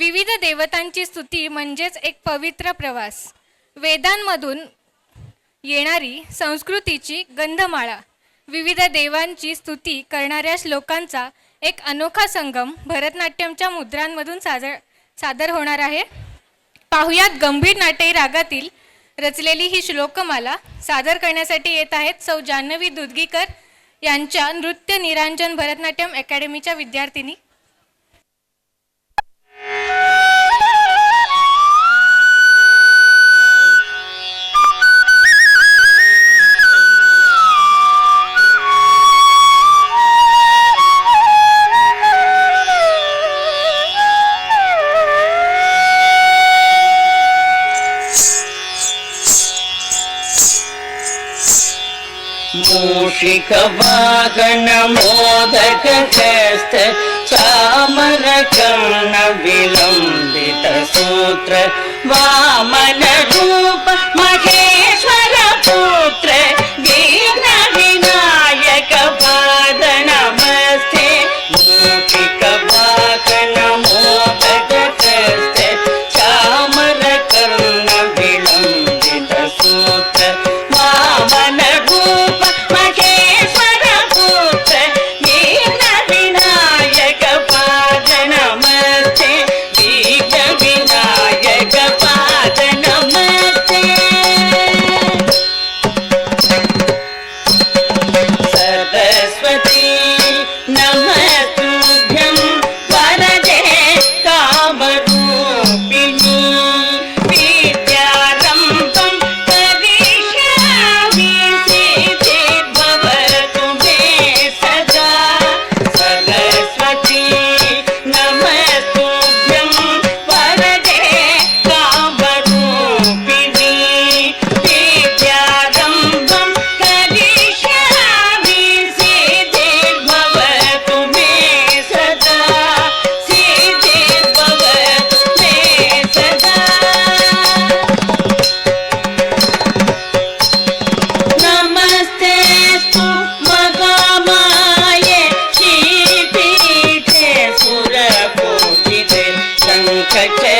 विविध देवतांची स्तुती म्हणजेच एक पवित्र प्रवास. वेदांमधून येणारी संस्कृतीची गंधमाळा, विविध देवांची स्तुती करणाऱ्या श्लोकांचा एक अनोखा संगम भरतनाट्यमच्या मुद्रांमधून सादर होणार आहे. पाहुयात गंभीर नाट्य रागातील रचलेली ही श्लोकमाला सादर करण्यासाठी येत आहेत सौ जान्हवी दुधगीकर यांच्या नृत्य निरांजन भरतनाट्यम अकॅडमीच्या विद्यार्थिनी. मूषिक वाहन मोदक हस्त चामर कर्ण विलंबित सूत्र वामन रूप महेश्वर पुत्र दीन विनायक पाद नमस्ते. मूषिक वाहन मोदक हस्त चामर कर्ण विलंबित सूत्र वामन रूप महेश्वर पुत्र दीन विनायक पाद नमस्ते. दीन विनायक पाद नमस्ते. सरस्वती नमस्तुभ्यं वरदे कामरूपिणी. विद्यारम्भं करिष्यामि सिद्धिर्भवतु मे सदा. सरस्वती नमस्तुभ्यं वरदे कामरूपिणी. विद्यारम्भं करिष्यामि सिद्धिर्भवतु मे सदा. सिद्धिर्भवतु मे सदा. नमस्तेस्तु महामाये श्रीपीठे सुरपूजिते शङ्खचक्र